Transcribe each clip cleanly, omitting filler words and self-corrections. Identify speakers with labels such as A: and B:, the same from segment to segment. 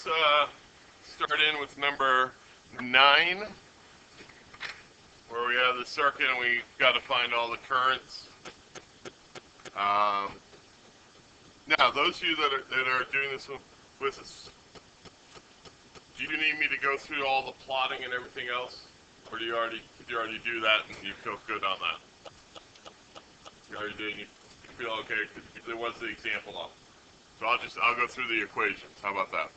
A: let's start in with number 9, where we have the circuit and we got to find all the currents. Now, those of you that are doing this with us, do you need me to go through all the plotting and everything else, or did you already do that and you feel good on that? You already did. You feel okay? There was the example of. So I'll go through the equations. How about that?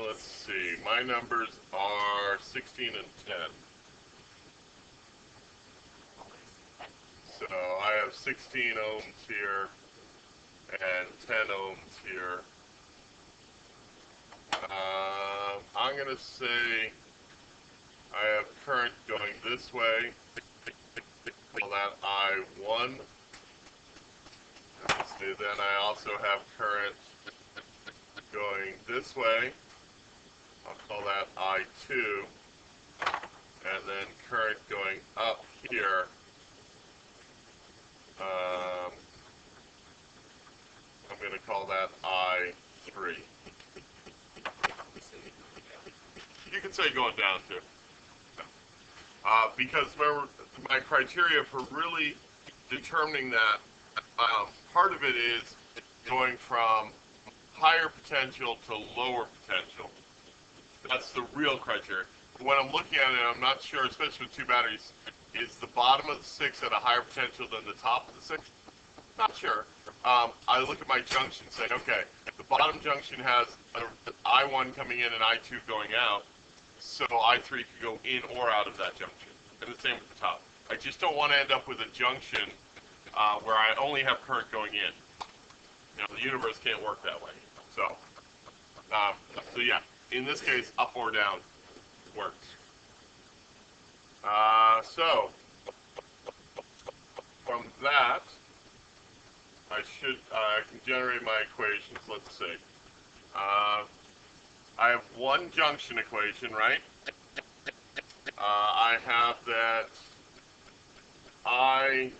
A: Let's see. My numbers are 16 and 10. So I have 16 ohms here and 10 ohms here. I'm going to say I have current going this way. Call that I1. Then I also have current going this way. I'll call that I2. And then current going up here. I'm going to call that I3. You can say going down too. Because remember, my criteria for really determining that, part of it is going from higher potential to lower potential. That's the real criteria. When I'm looking at it, I'm not sure, especially with 2 batteries, is the bottom of the 6 at a higher potential than the top of the 6? Not sure. I look at my junction saying, okay, the bottom junction has an I1 coming in and I2 going out, so I3 could go in or out of that junction. And the same with the top. I just don't want to end up with a junction where I only have current going in. You know, the universe can't work that way. So yeah, in this case, up or down works. So from that, I can generate my equations. Let's see. I have one junction equation, right? I have that I2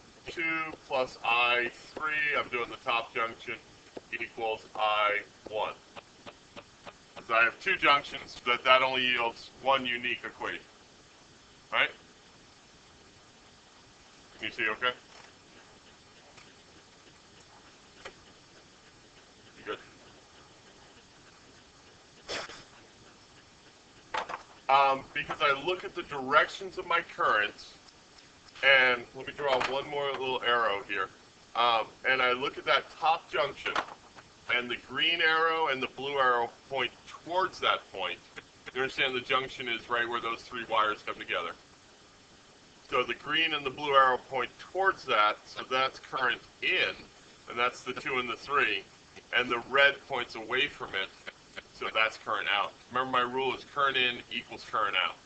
A: plus I3, I'm doing the top junction, equals I1. So I have 2 junctions, that only yields one unique equation, right? Can you see okay? You good? Because I look at the directions of my currents, and let me draw one more little arrow here, and I look at that top junction, and the green arrow and the blue arrow point towards that point. You understand the junction is right where those 3 wires come together. So the green and the blue arrow point towards that, so that's current in, and that's the 2 and the 3, and the red points away from it, so that's current out. Remember, my rule is current in equals current out.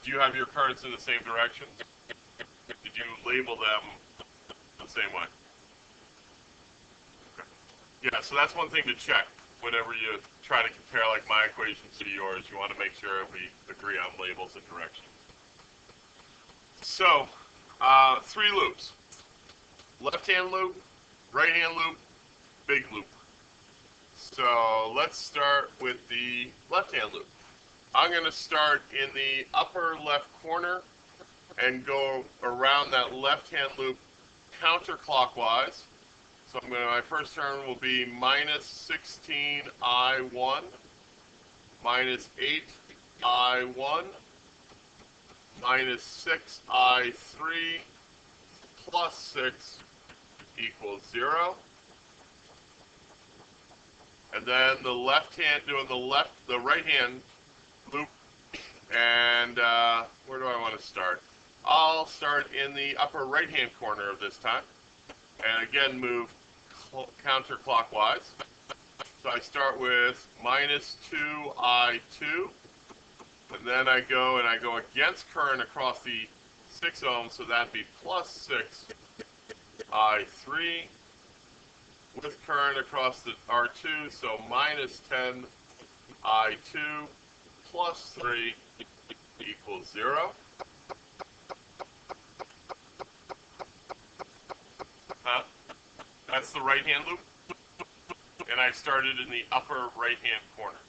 A: Do you have your currents in the same direction? Did you label them the same way? Okay. Yeah, so that's one thing to check whenever you try to compare like my equations to yours. You want to make sure we agree on labels and directions. So, 3 loops. Left-hand loop, right-hand loop, big loop. So let's start with the left-hand loop. I'm going to start in the upper left corner and go around that left-hand loop counterclockwise. So my first term will be minus 16I1, minus 8I1, minus 6I3, plus 6 equals 0. And then the left hand, doing the right hand loop, and where do I want to start? I'll start in the upper right hand corner of this time. and again move counterclockwise. So I start with minus 2I2, and then I go against current across the 6 ohms, so that'd be plus 6I3, with current across the R2, so minus 10I2 plus 3 equals 0. Huh? That's the right-hand loop. And I started in the upper right-hand corner.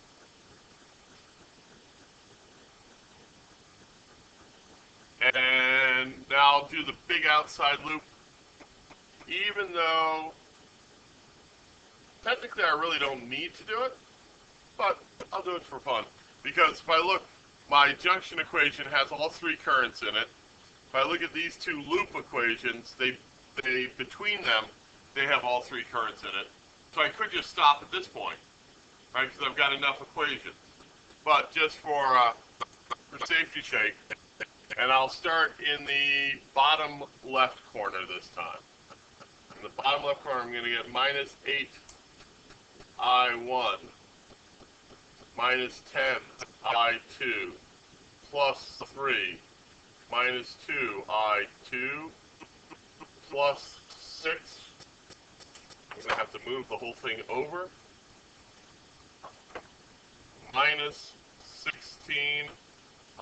A: And now I'll do the big outside loop, even though technically I really don't need to do it, but I'll do it for fun. Because if I look, my junction equation has all 3 currents in it. If I look at these 2 loop equations, they between them, they have all 3 currents in it. So I could just stop at this point, right, because I've got enough equations. But just for safety's sake, and I'll start in the bottom left corner this time. In the bottom left corner, I'm going to get minus 8I1 minus 10I2 plus 3 minus 2I2 plus 6. I'm going to have to move the whole thing over. Minus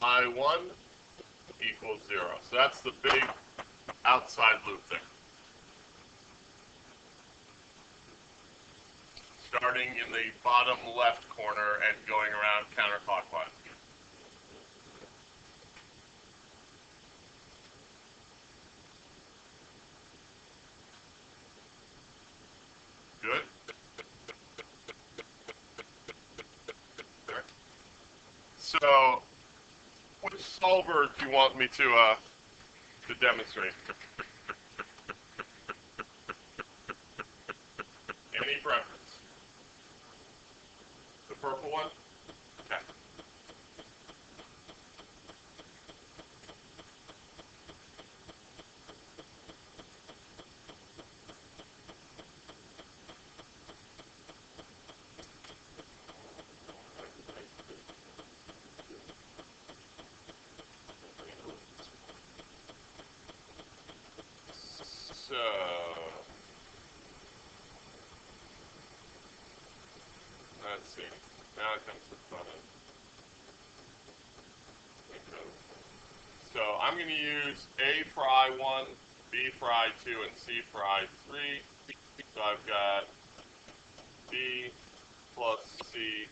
A: 16I1 equals 0. So that's the big outside loop thing. Starting in the bottom left corner and going around counterclockwise. Good? So, which solver do you want me to demonstrate? Any preference? The purple one? Okay. So, let's see. Now it comes to fun. So I'm going to use A for I1, B for I2, and C for I3. So I've got B plus C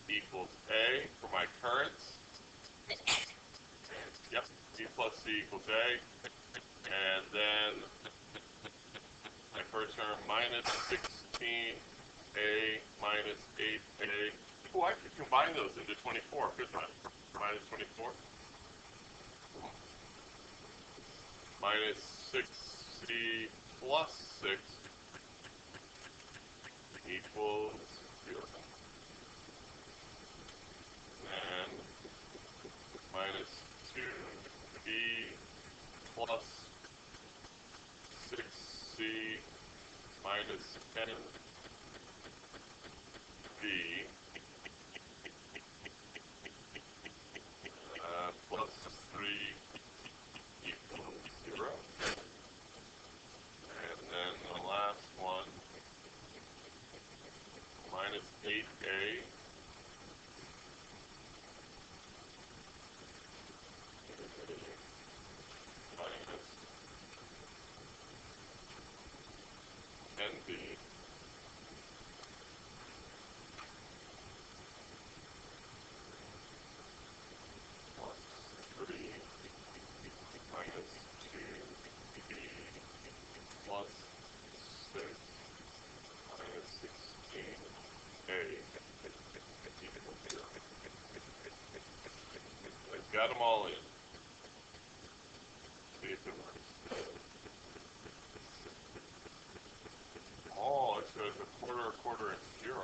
A: equals A for my currents. Yep, B plus C equals A. And then my first term minus 16A minus 8A. Oh, I could combine those into 24, couldn't I? Minus 24. Minus 6C plus 6 equals 0. And minus 2B plus 6C minus 10B plus 3 equals 0. And then the last one, minus 8A minus 10B plus 3 minus 2B plus 6 minus 16A equals 0. I've got them all in. See if it works. Oh, it says a quarter, and 0.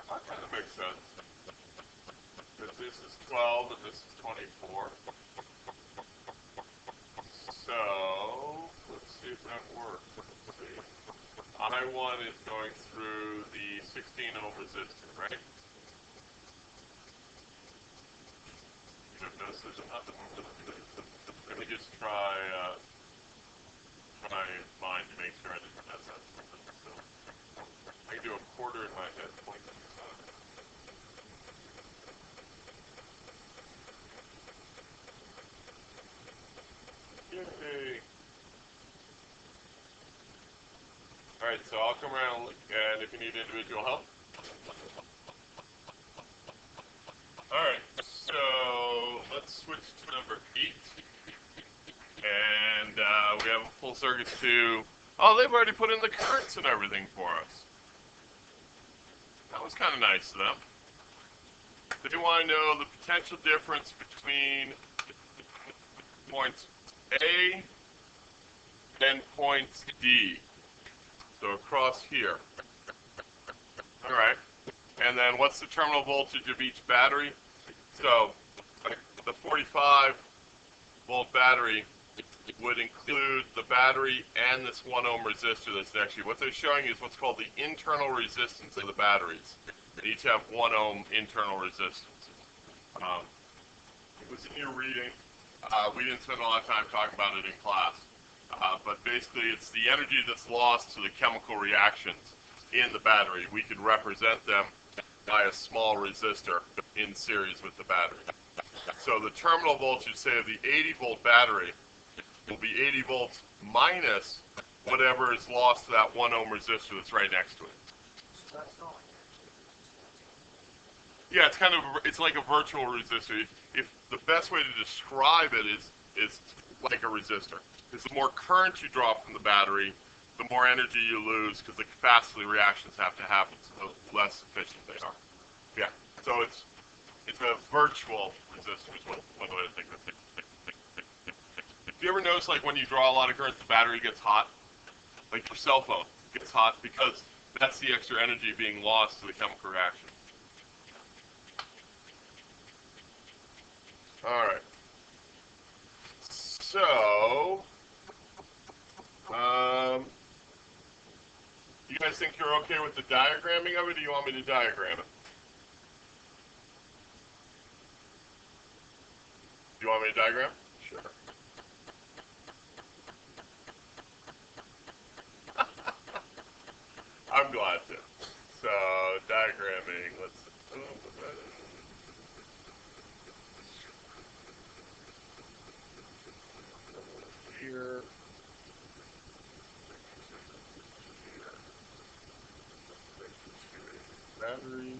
A: That kind of makes sense. Because this is 12 and this is 24. So, let's see if that works. Let's see. I1 is going through the 16 ohm resistor, right? You don't notice there's nothing. Let me just try mine to make sure I didn't mess up. So, I can do a quarter in my head. Yay! Alright, so I'll come around and look, and if you need individual help. Alright, so let's switch to number 8. And we have a full circuit to... Oh, they've already put in the currents and everything for us. That was kind of nice of them. They want to know the potential difference between points A and points D. So across here. Alright. And then what's the terminal voltage of each battery? So the 45 volt battery would include the battery and this 1 ohm resistor that's next to you. What they're showing you is what's called the internal resistance of the batteries. They each have 1 ohm internal resistance. It was in your reading. We didn't spend a lot of time talking about it in class. But basically it's the energy that's lost to the chemical reactions in the battery. We could represent them by a small resistor in series with the battery. So the terminal voltage, say, of the 80 volt battery will be 80 volts minus whatever is lost to that 1 ohm resistor that's right next to it. Yeah, it's like a virtual resistor. If the best way to describe it is like a resistor. Because the more current you draw from the battery, the more energy you lose because the capacity reactions have to happen, so the less efficient they are. Yeah, so it's a virtual resistor is one way to think of it. Do you ever notice, like, when you draw a lot of current, the battery gets hot? Like your cell phone gets hot because that's the extra energy being lost to the chemical reaction. All right. So, you guys think you're okay with the diagramming of it, or do you want me to diagram it? Do you want me to diagram? Sure. I'm glad to. So, diagramming, let's see. Here. Battery.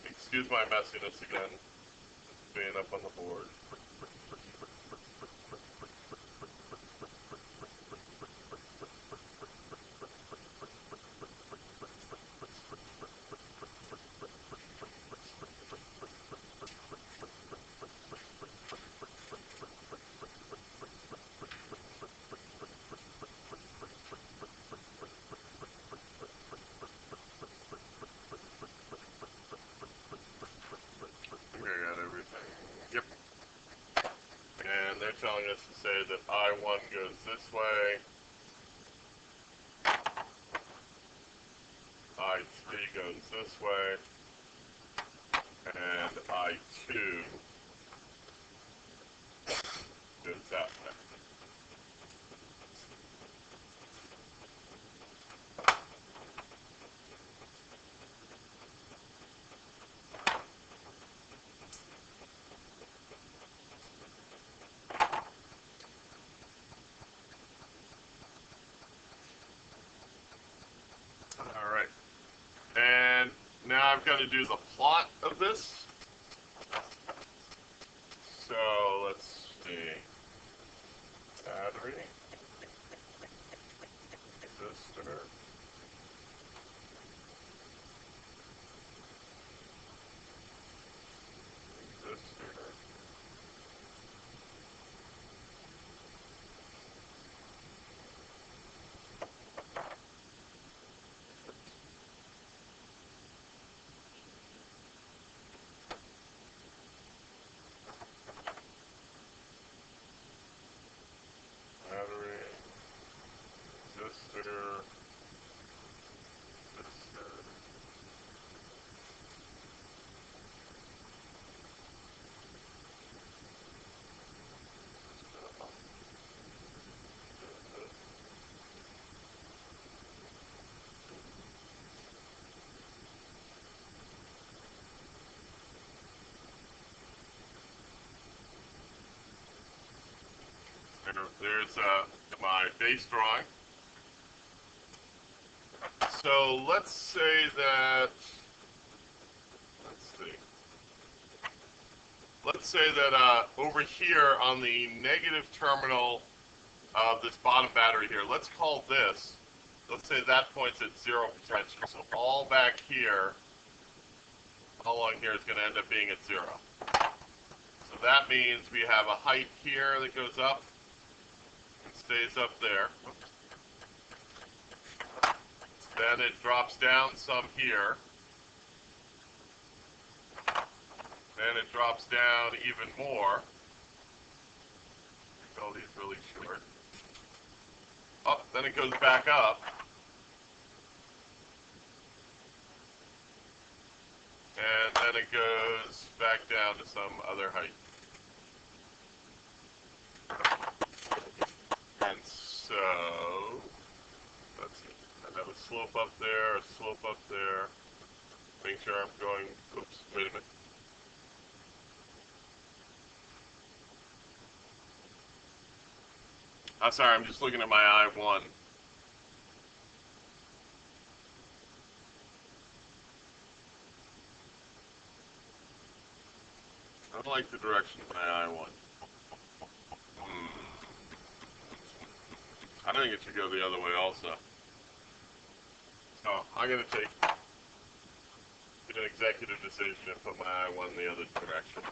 A: Excuse my messiness again, being up on the board. Yep. And they're telling us to say that I1 goes this way, I3 goes this way, and I2 goes that way. All right. And now I've got to do the plot of this. So let's see. Battery. Resistor. Resistor. There's my base drawing. So let's say that, let's say that over here on the negative terminal of this bottom battery here, let's call this, let's say that point's at 0 potential. So all back here, all along here is going to end up being at 0. So that means we have a height here that goes up and stays up there. Then it drops down some here. Then it drops down even more. Make all these really short. Oh, then it goes back up. And then it goes back down to some other height. And so, let's see. I have a slope up there, a slope up there. Make sure I'm going, oops, wait a minute. Sorry, I'm just looking at my I1. I don't like the direction of my I1. I think it should go the other way also. So I'm going to take an executive decision and put my I1 in the other direction.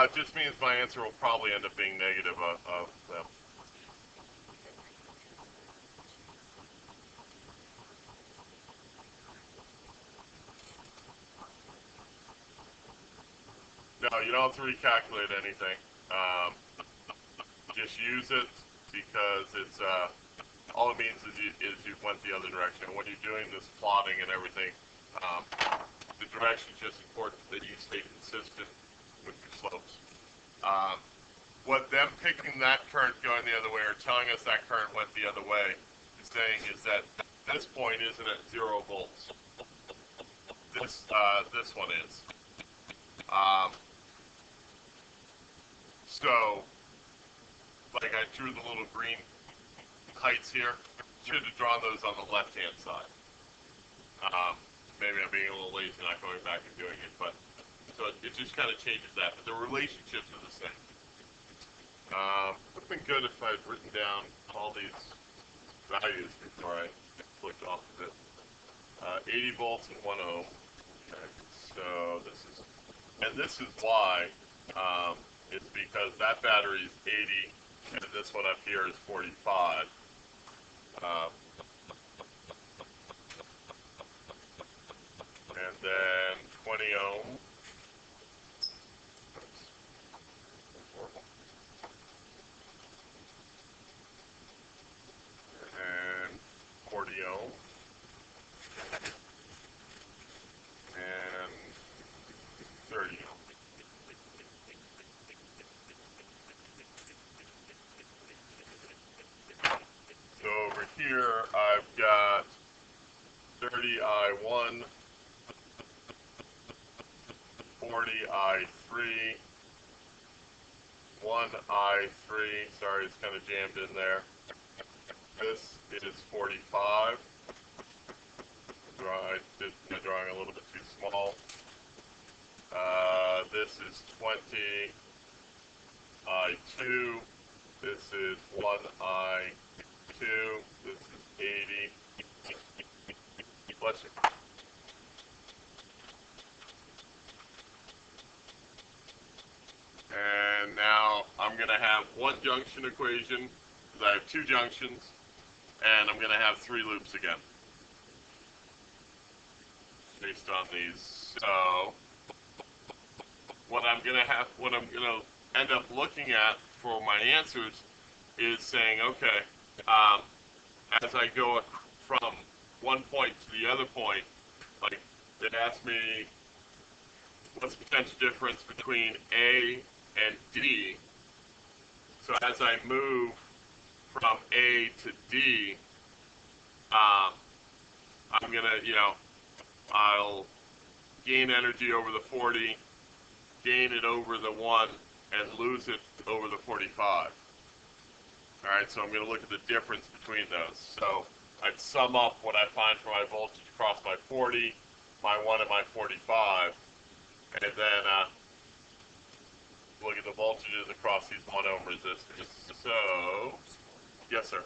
A: It just means my answer will probably end up being negative of them. No, you don't have to recalculate anything. Just use it because it's all it means is you went the other direction. When you're doing this plotting and everything, the direction is just important that you stay consistent with your slopes. What them picking that current going the other way or telling us that current went the other way is saying is that this point isn't at 0 volts. This one is. So, like I drew the little green heights here, should have drawn those on the left-hand side. Maybe I'm being a little lazy not going back and doing it, but so it just kind of changes that. But the relationships are the same. Would have been good if I'd written down all these values before I clicked off of it. 80 volts and 1 ohm. Okay, so this is why. It's because that battery is 80, and this one up here is 45. And then 20 ohm. And 40 ohm. And 30 ohm. So over here, I've got 30I1, 40I3, 1I3, sorry, it's kind of jammed in there. This is 45. I did my drawing a little bit too small. This is 20I2. This is 1I2. This is 80. Bless you. And now I'm going to have one junction equation, because I have two junctions, and I'm going to have 3 loops again, based on these. So what I'm gonna end up looking at for my answers is saying, okay, um, as I go from one point to the other point, like it asks me what's the potential difference between A and D. So as I move from A to D, I'm gonna, I'll gain energy over the 40, gain it over the 1, and lose it over the 45. All right, so I'm going to look at the difference between those. So I'd sum up what I find for my voltage across my 40, my 1, and my 45, and then look at the voltages across these 1 ohm resistors. So, yes, sir.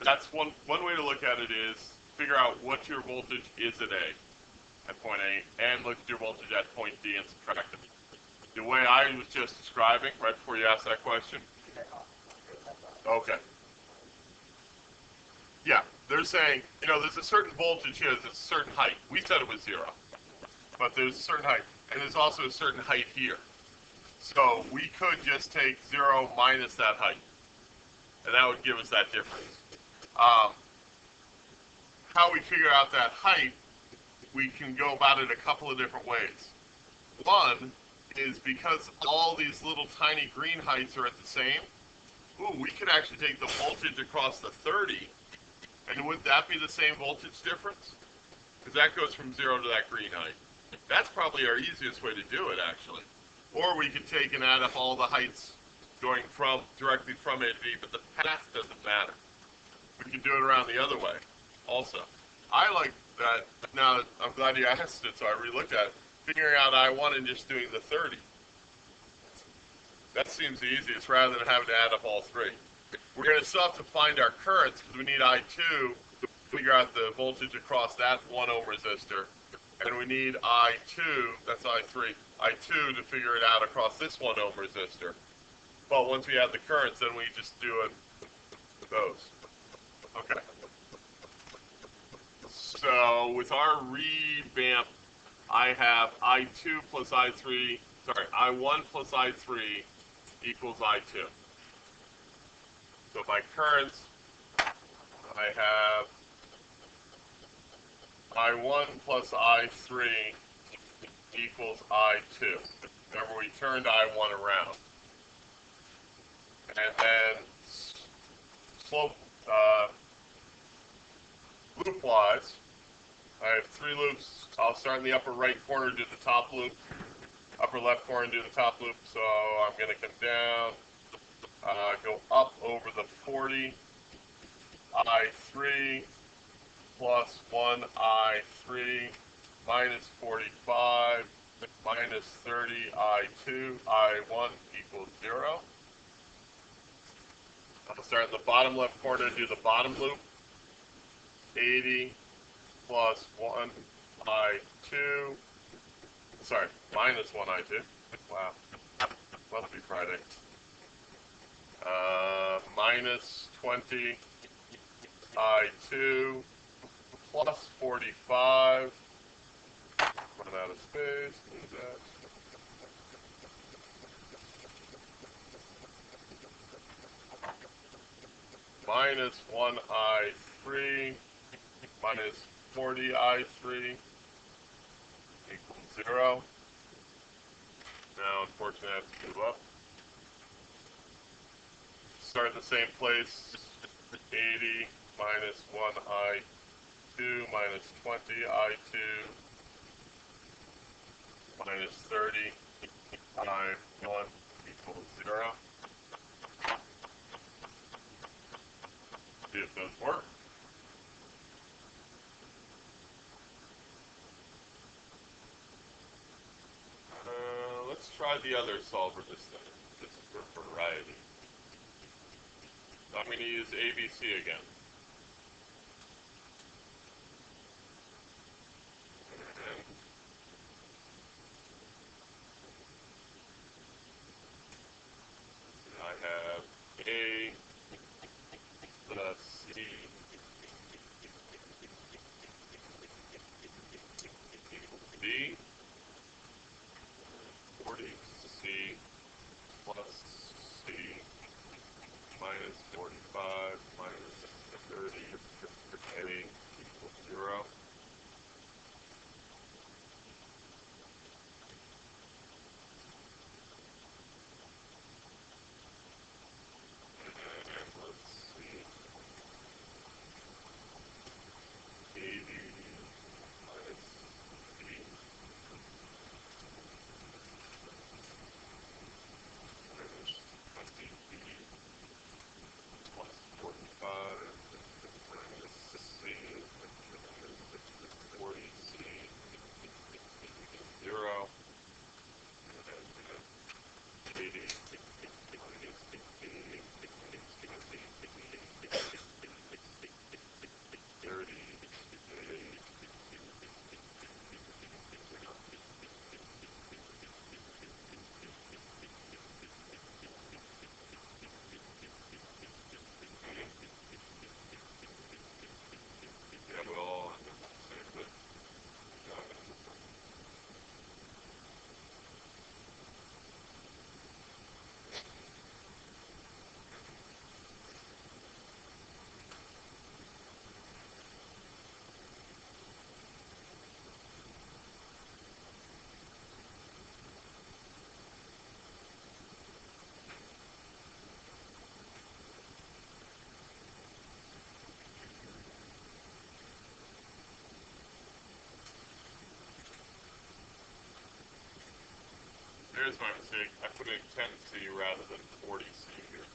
A: That's one way to look at it is figure out what your voltage is at A, at point A, and look at your voltage at point D and subtract it. The way I was just describing right before you asked that question. Okay. Yeah, they're saying, there's a certain voltage here, there's a certain height. We said it was 0, but there's a certain height, and there's also a certain height here. So we could just take 0 minus that height, and that would give us that difference. How we figure out that height, we can go about it a couple of different ways. One is because all these little tiny green heights are at the same, we could actually take the voltage across the 30, and would that be the same voltage difference? Because that goes from 0 to that green height. That's probably our easiest way to do it, actually. Or we could take and add up all the heights going directly from A to D, but the path doesn't matter. We can do it around the other way, also. I like that. Now, I'm glad you asked it, so I re-looked at it. Figuring out I1 and just doing the 30. That seems the easiest, rather than having to add up all three. We're going to still have to find our currents, because we need I2 to figure out the voltage across that 1 ohm resistor. And we need I2, that's I3, I2 to figure it out across this 1 ohm resistor. But once we have the currents, then we just do it with those. Okay. So with our revamp, I have I2 plus I3, I1 plus I3 equals I2. So my currents, I have I1 plus I3 equals I2. Remember, we turned I1 around. And then slope, loop-wise, I have 3 loops. I'll start in the upper right corner, do the top loop. Upper left corner, do the top loop. So I'm going to come down, go up over the 40, I3 plus 1 I3 minus 45 minus 30 I2 I1 equals 0. I'll start in the bottom left corner, do the bottom loop. 80 plus 1 I2, minus 1 I2. Wow, must be Friday. Minus 20 I2 plus 45. Run out of space. What is that? Minus 1 I3 minus 40 I3 equals 0. Now, unfortunately, I have to move up. Start in the same place. 80 minus 1 I2 minus 20 I2 minus 30 I1 equals 0. See if those work. Let's try the other solver this time, just for variety. So I'm going to use ABC again. minus 45 minus 30 equals 0. And let's see. 80 minus 8 minus 20 plus 45 minus C 40C 0. And 80 minus 80 30. Yeah, we'll save it. Here's my mistake. I put in 10C rather than 40C here.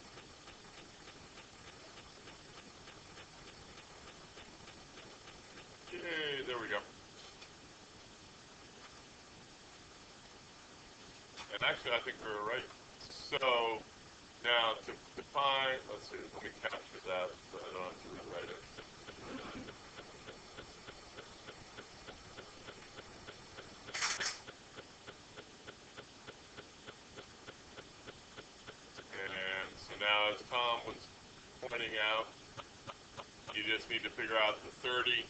A: Yay, there we go. And actually, I think we were right. So, now to define, let's see, let me capture that so I don't have to rewrite it. And so now, as Tom was pointing out, you just need to figure out the 30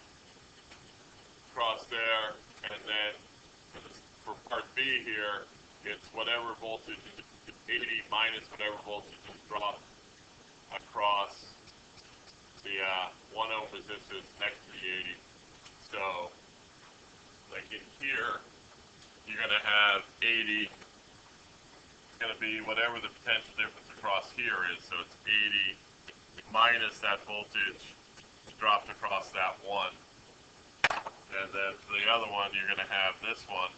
A: across there, and then for part B here, it's whatever voltage, 80 minus whatever voltage is dropped across the 1 ohm resistance next to the 80. So, like in here, you're going to have 80. It's going to be whatever the potential difference across here is. So it's 80 minus that voltage dropped across that one. And then for the other one, you're going to have this one,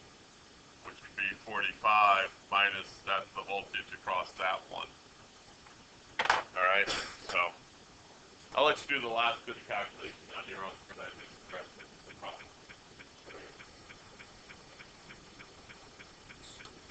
A: which would be 45 minus that's the voltage across that one. All right, so I'll let you do the last bit of calculation on your own because I didn't stress it.